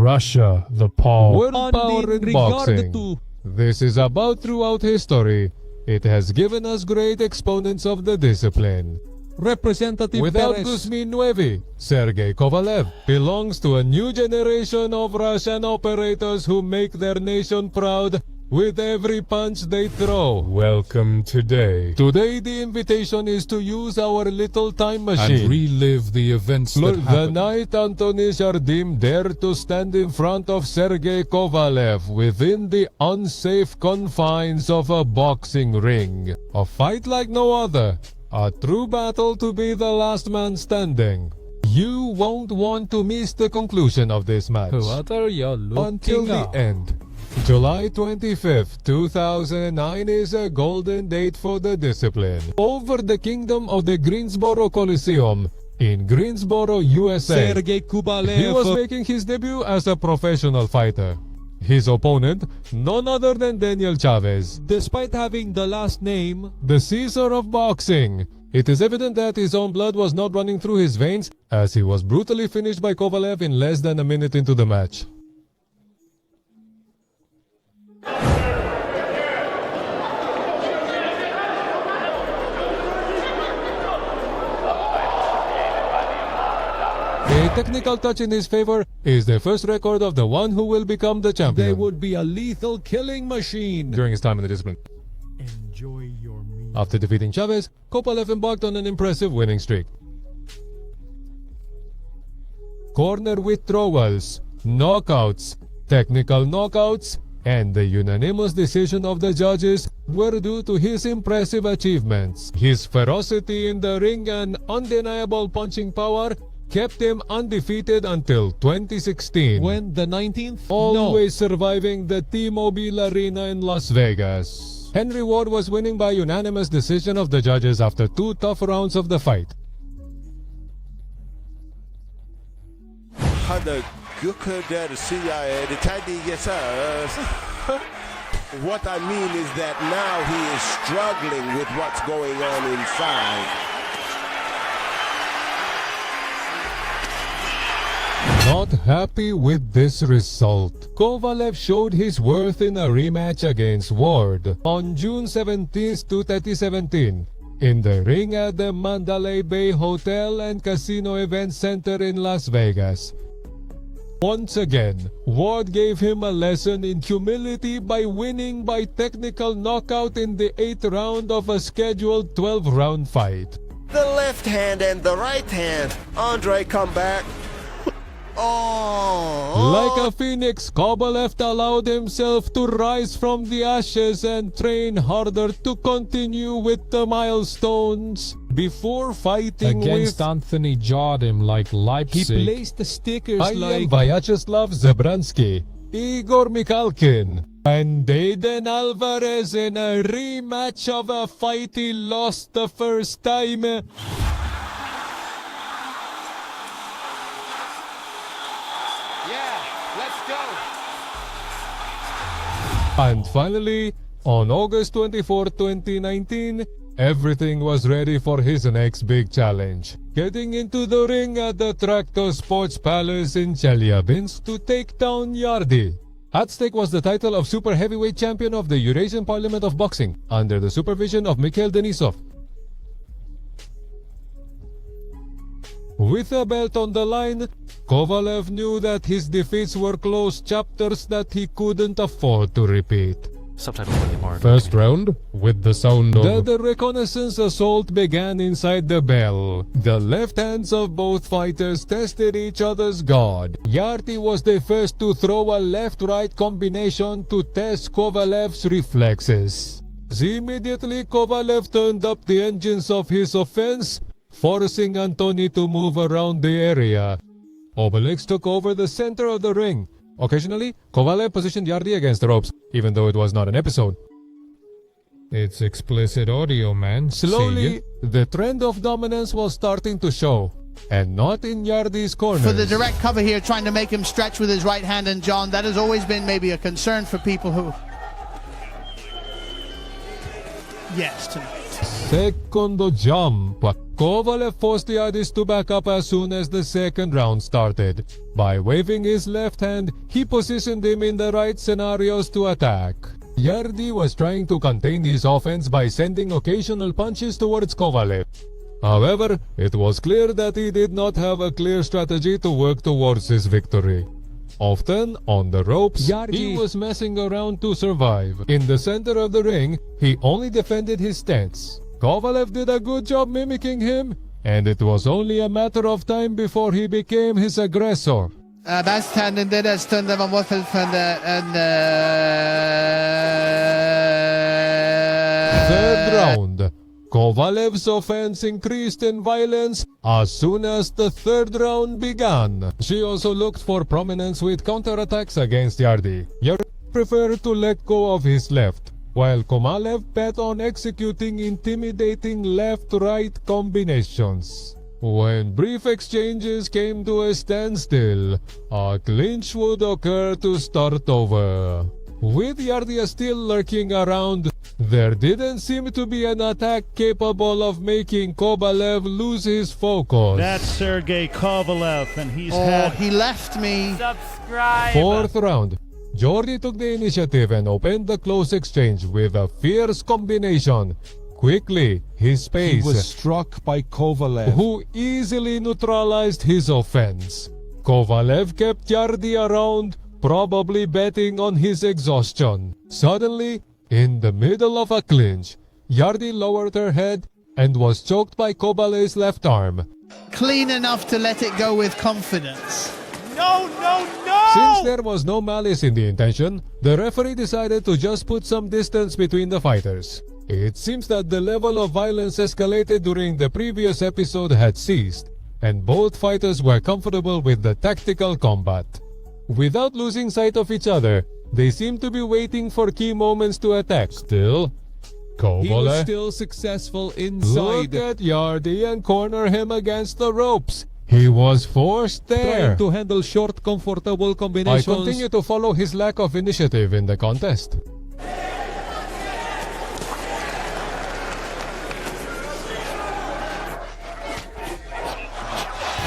Russia, the Paul. World power in boxing. This is a bout throughout history. It has given us great exponents of the discipline. Representative Without Perez. Kuzmin Nuevi, Sergey Kovalev belongs to a new generation of Russian operators who make their nation proud with every punch they throw. Welcome today. Today the invitation is to use our little time machine And relive the events that the happened. night Anthony Yarde dared to stand in front of Sergey Kovalev within the unsafe confines of a boxing ring. A fight like no other. A true battle to be the last man standing. You won't want to miss the conclusion of this match. What are you looking Until the at? end. July 25th, 2009 is a golden date for the discipline. Over the kingdom of the Greensboro Coliseum in Greensboro, USA. Sergey Kovalev. He was making his debut as a professional fighter. His opponent, none other than Daniel Chavez, Despite having the last name, the Caesar of boxing. It is evident that his own blood was not running through his veins, as he was brutally finished by Kovalev in less than a minute into the match. A technical touch in his favor is the first record of the one who will become the champion. they would be a lethal killing machine. during his time in the discipline. Enjoy your meal. After defeating Chavez, Kovalev embarked on an impressive winning streak. Corner withdrawals, knockouts, technical knockouts, and the unanimous decision of the judges were due to his impressive achievements. His ferocity in the ring and undeniable punching power kept him undefeated until 2016. When the 19th? Always surviving the T-Mobile Arena in Las Vegas. Henry Ward was winning by unanimous decision of the judges after 2 tough rounds of the fight. Hadi Gukada CIA What I mean is that now he is struggling with what's going on inside. Not happy with this result, Kovalev showed his worth in a rematch against Ward on June 17, 2017, in the ring at the Mandalay Bay Hotel and Casino Event Center in Las Vegas. Once again, Ward gave him a lesson in humility by winning by technical knockout in the 8th round of a scheduled 12-round fight. The left hand and the right hand. Andre, come back. Oh. Like a phoenix, Kovalev allowed himself to rise from the ashes and train harder to continue with the milestones before fighting Against with Anthony Yarde like He Leipzig. placed the stickers I like am Vyacheslav Zebransky, Igor Mikhalkin, and Aiden Alvarez in a rematch of a fight he lost the first time. And finally, on August 24, 2019, everything was ready for his next big challenge. Getting into the ring at the Tractor Sports Palace in Chelyabinsk to take down Yarde. At stake was the title of Super Heavyweight Champion of the Eurasian Parliament of Boxing, under the supervision of Mikhail Denisov. With a belt on the line, Kovalev knew that his defeats were closed chapters that he couldn't afford to repeat. Subtitles really hard. First round, with the sound of... The reconnaissance assault began inside the bell. The left hands of both fighters tested each other's guard. Yarde was the first to throw a left-right combination to test Kovalev's reflexes. Immediately, Kovalev turned up the engines of his offense, forcing Anthony to move around the area. Obelix took over the center of the ring. Occasionally, Kovalev positioned Yarde against the ropes, even though it was not an episode. It's explicit audio, man. Slowly, See the trend of dominance was starting to show, and not in Yarde's corners. For the direct cover here, trying to make him stretch with his right hand, and John, that has always been maybe a concern for people who... Yes, tonight. Secondo jump. Kovalev forced Yarde to back up as soon as the second round started. By waving his left hand, he positioned him in the right scenarios to attack. Yarde was trying to contain his offense by sending occasional punches towards Kovalev. However, it was clear that he did not have a clear strategy to work towards his victory. Often, on the ropes, he was messing around to survive. In the center of the ring, he only defended his stance. Kovalev did a good job mimicking him, and it was only a matter of time before he became his aggressor. Bastanden det där stunden var målfältande Third round. Kovalev's offense increased in violence as soon as the third round began. She also looked for prominence with counterattacks against Yarde. Yarde preferred to let go of his left, while Kovalev bet on executing intimidating left-right combinations. When brief exchanges came to a standstill, a clinch would occur to start over. With Yarde still lurking around, there didn't seem to be an attack capable of making Kovalev lose his focus. That's Sergey Kovalev, and he left me. Fourth round. Yarde took the initiative and opened the close exchange with a fierce combination. Quickly, his pace, He was struck by Kovalev. who easily neutralized his offense. Kovalev kept Yarde around, probably betting on his exhaustion. Suddenly, in the middle of a clinch, Yarde lowered her head and was choked by Kovalev's left arm. Clean enough to let it go with confidence. Since there was no malice in the intention, the referee decided to just put some distance between the fighters. It seems that the level of violence escalated during the previous episode had ceased, and both fighters were comfortable with the tactical combat. Without losing sight of each other, they seemed to be waiting for key moments to attack. Still, He was Kovalev still successful looked inside, at Yarde and cornered him against the ropes. He was forced there. trying to handle short, comfortable I combinations. continue to follow his lack of initiative in the contest.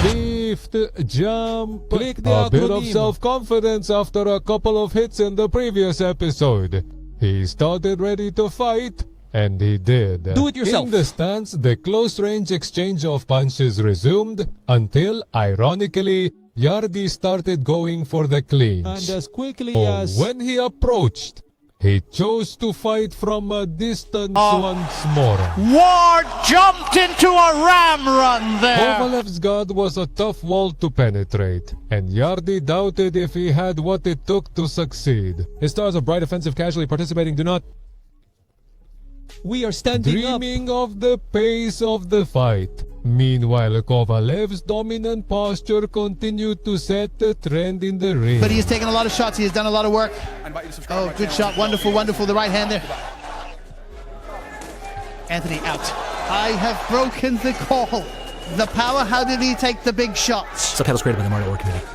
Fifth jump. Click the A bit of acronym. self-confidence after a couple of hits in the previous episode. He started ready to fight, and he did. Do it yourself. In the stance, the close-range exchange of punches resumed until, ironically, Yarde started going for the clinch. And as quickly Oh, as when he approached, he chose to fight from a distance once more. Ward jumped into a ram run there. Kovalev's guard was a tough wall to penetrate, and Yarde doubted if he had what it took to succeed. His stars of bright offensive casually participating do not we are standing up. dreaming of the pace of the fight. Meanwhile, Kovalev's dominant posture continued to set the trend in the ring. But he has taken a lot of shots. He has done a lot of work. Oh, good shot. Wonderful, wonderful. The right hand there. Anthony out. I have broken the call. The power. How did he take the big shots? Subtitles created by the Mario Art Committee.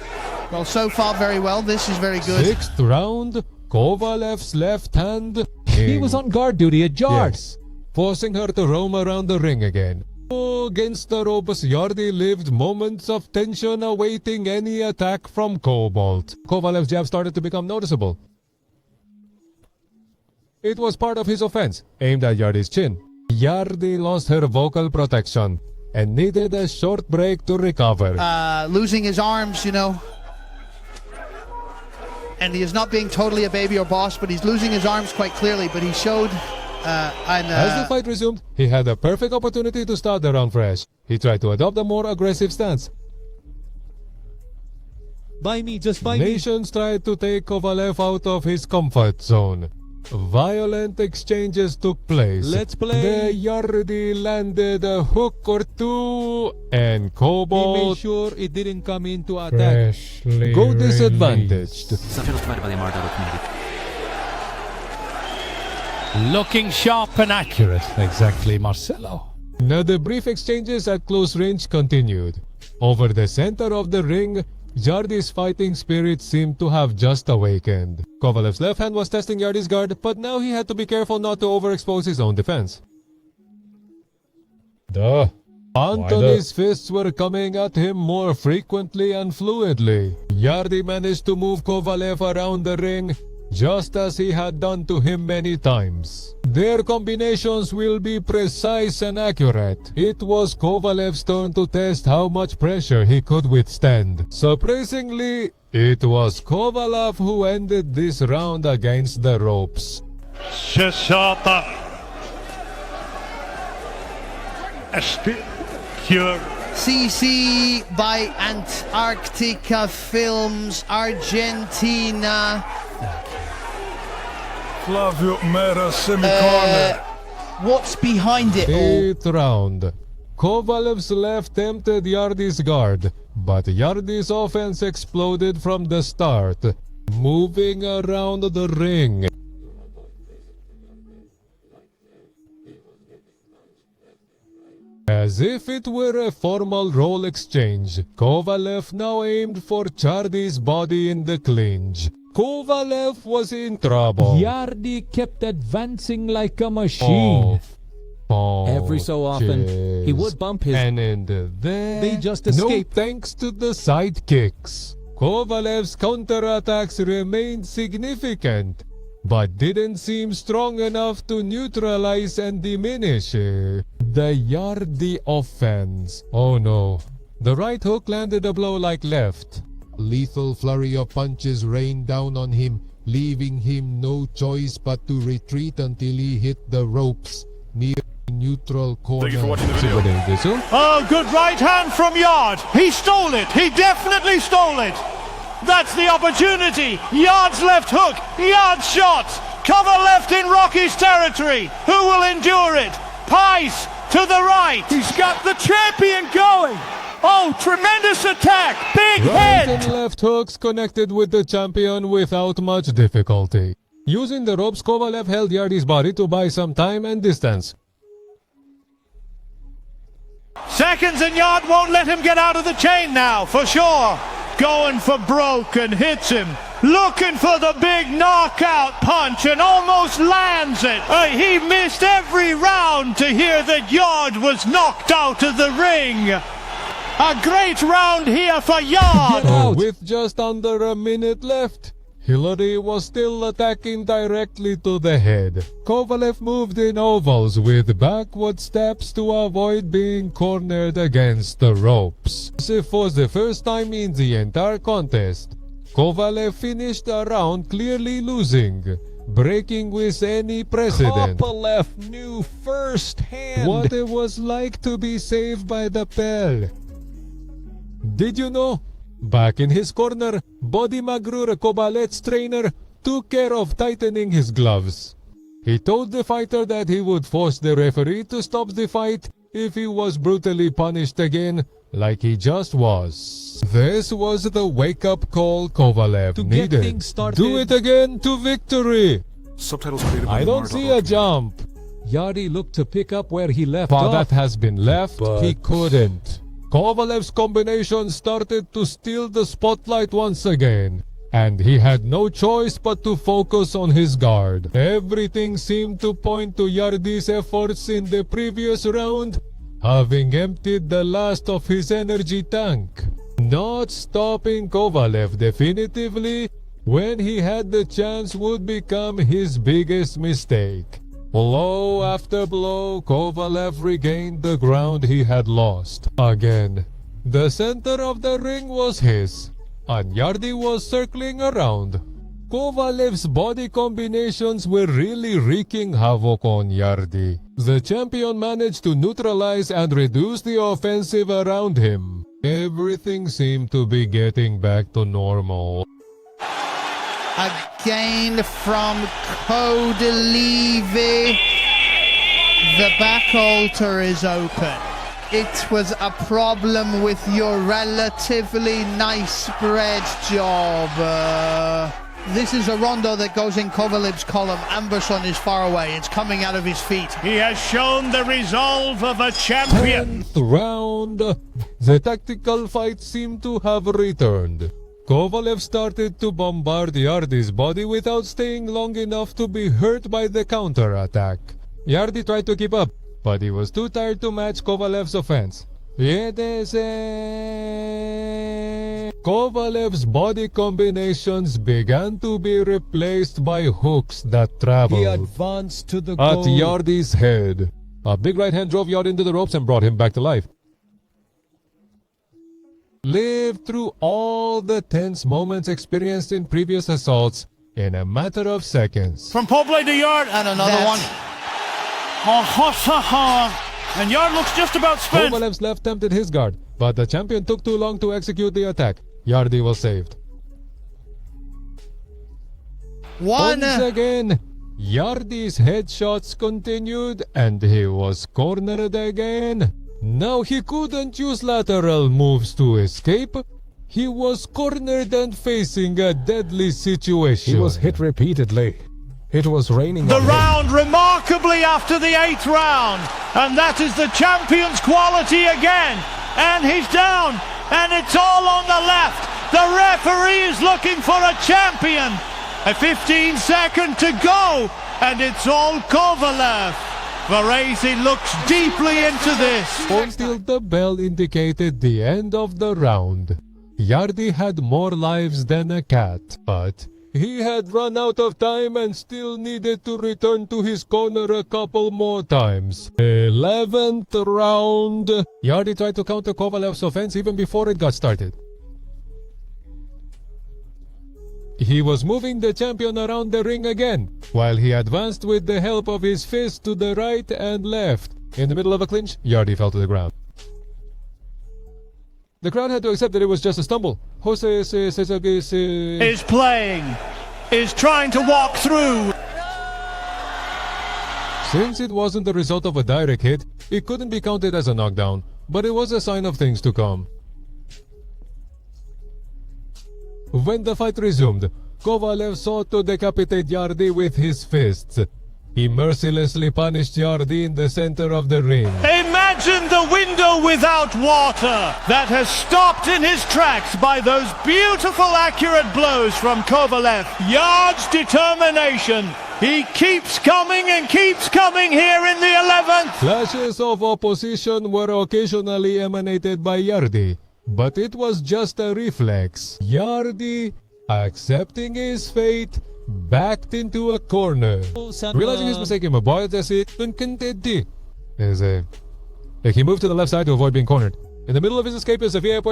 Well, so far, very well. This is very good. Sixth round, Kovalev's left hand. He was on guard duty at Yarde. Yes, forcing her to roam around the ring again. Against the ropes, Yarde lived moments of tension awaiting any attack from Cobalt. Kovalev's jab started to become noticeable. It was part of his offense, aimed at Yarde's chin. Yarde lost her vocal protection and needed a short break to recover. Losing his arms, you know. And he is not being totally a baby or boss, but he's losing his arms quite clearly. But he showed As the fight resumed, he had a perfect opportunity to start the round fresh. He tried to adopt a more aggressive stance. By me, just by me. Nations tried to take Kovalev out of his comfort zone. Violent exchanges took place. Let's play. The Yarde landed a hook or two, and He made Cobalt sure it didn't come into attack. Freshly go released. disadvantaged. Subtitles provided by the Mario Art Committee. Looking sharp and accurate. Exactly, Marcelo. Now the brief exchanges at close range continued. Over the center of the ring, Yarde's fighting spirit seemed to have just awakened. Kovalev's left hand was testing Yarde's guard, but now he had to be careful not to overexpose his own defense. Duh. Anthony's fists were coming at him more frequently and fluidly. Yarde managed to move Kovalev around the ring, just as he had done to him many times. Their combinations will be precise and accurate. It was Kovalev's turn to test how much pressure he could withstand. Surprisingly, it was Kovalev who ended this round against the ropes. Shashata. Cure. CC by Antarctica Films, Argentina. Flavio Mera semi-corner. What's behind it all? 8th round. Kovalev's left tempted Yarde's guard, but Yarde's offense exploded from the start, moving around the ring. As if it were a formal roll exchange, Kovalev now aimed for Yarde's body in the clinch. Kovalev was in trouble. Yarde kept advancing like a machine. Every so often, he would bump his... And in there, They just escaped. No thanks to the sidekicks. Kovalev's counterattacks remained significant, but didn't seem strong enough to neutralize and diminish the Yarde offense. Oh no. The right hook landed a blow like left. Lethal flurry of punches rained down on him, leaving him no choice but to retreat until he hit the ropes near neutral corner. Thank you for watching the video. Oh, good right hand from Yarde. He stole it. He definitely stole it. That's the opportunity. Yarde's left hook. Yarde's shot. Cover left in Rocky's territory. Who will endure it? Pice to the right. He's got the champion going. Oh, tremendous attack. Big Right head. and left hooks connected with the champion without much difficulty. Using the ropes, Kovalev held Yarde's body to buy some time and distance. Seconds and Yarde won't let him get out of the chain now, for sure. Going for broke and hits him. Looking for the big knockout punch and almost lands it. He missed every round to hear that Yarde was knocked out of the ring. A great round here for Yarde. With just under a minute left, Hillary was still attacking directly to the head. Kovalev moved in ovals with backward steps to avoid being cornered against the ropes. This was the first time in the entire contest. Kovalev finished a round clearly losing, breaking with any precedent. Kovalev knew firsthand What it was like to be saved by the bell. Did you know? Back in his corner, Body Magrur, Kovalet's trainer, took care of tightening his gloves. He told the fighter that he would force the referee to stop the fight if he was brutally punished again, like he just was. This was the wake-up call Kovalev to get needed. things started. Do it again to victory! Subtitles created by I don't see a jump. Yarde looked to pick up where he left But off. that has been left, he couldn't. Kovalev's combination started to steal the spotlight once again, and he had no choice but to focus on his guard. Everything seemed to point to Yarde's efforts in the previous round, having emptied the last of his energy tank. Not stopping Kovalev definitively when he had the chance would become his biggest mistake. Blow after blow, Kovalev regained the ground he had lost. Again, the center of the ring was his, and Yarde was circling around. Kovalev's body combinations were really wreaking havoc on Yarde. The champion managed to neutralize and reduce the offensive around him. Everything seemed to be getting back to normal. Again from Kovalev. The back halter is open. It was a problem with your relatively nice spread job. This is a rondo that goes in Kovalev's column. Amberson is far away. It's coming out of his feet. He has shown the resolve of a champion. 10th round. The tactical fight seemed to have returned. Kovalev started to bombard Yarde's body without staying long enough to be hurt by the counterattack. Yarde tried to keep up, but he was too tired to match Kovalev's offense. Kovalev's body combinations began to be replaced by hooks that traveled. He advanced to the At goal. Yarde's head, a big right hand drove Yarde into the ropes and brought him back to life. Lived through all the tense moments experienced in previous assaults in a matter of seconds. From pole blade to Yarde, and another one. And Yarde looks just about spent. Kovalev's left tempted his guard, but the champion took too long to execute the attack. Yarde was saved. One. Once again, Yarde's headshots continued and he was cornered again. Now he couldn't use lateral moves to escape. He was cornered and facing a deadly situation. He was hit repeatedly. It was raining The on him. round remarkably after the 8th round, and that is the champion's quality again. And he's down, and it's all on the left. The referee is looking for a champion. A 15-second to go, and it's all Kovalev. Varese looks deeply into this. Until the bell indicated the end of the round. Yarde had more lives than a cat, but he had run out of time and still needed to return to his corner a couple more times. 11th round. Yarde tried to counter Kovalev's offense even before it got started. He was moving the champion around the ring again, while he advanced with the help of his fist to the right and left. In the middle of a clinch, Yarde fell to the ground. The crowd had to accept that it was just a stumble. Is playing, is trying to walk through. Since it wasn't the result of a direct hit, it couldn't be counted as a knockdown, but it was a sign of things to come. When the fight resumed, Kovalev sought to decapitate Yarde with his fists. He mercilessly punished Yarde in the center of the ring. Imagine the window without water that has stopped in his tracks by those beautiful accurate blows from Kovalev. Yarde's determination. He keeps coming and keeps coming here in the 11th. Flashes of opposition were occasionally emanated by Yarde, but it was just a reflex. Yarde, accepting his fate, backed into a corner. Realizing his mistake, he moved to the left side to avoid being cornered. In the middle of his escape, a severe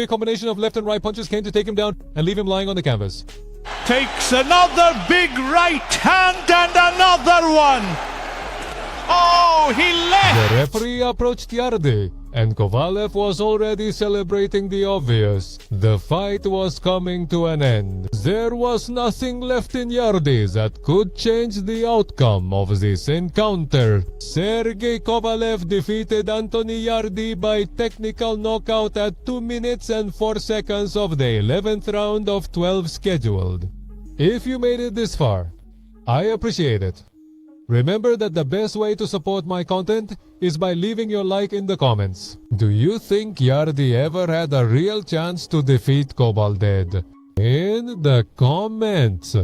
combination of left and right punches came to take him down and leave him lying on the canvas. Takes another big right hand and another one. Oh, he left. The referee approached Yarde, and Kovalev was already celebrating the obvious. The fight was coming to an end. There was nothing left in Yarde that could change the outcome of this encounter. Sergey Kovalev defeated Anthony Yarde by technical knockout at 2 minutes and 4 seconds of the 11th round of 12 scheduled. If you made it this far, I appreciate it. Remember that the best way to support my content is by leaving your like in the comments. Do you think Yarde ever had a real chance to defeat Kovalev? In the comments.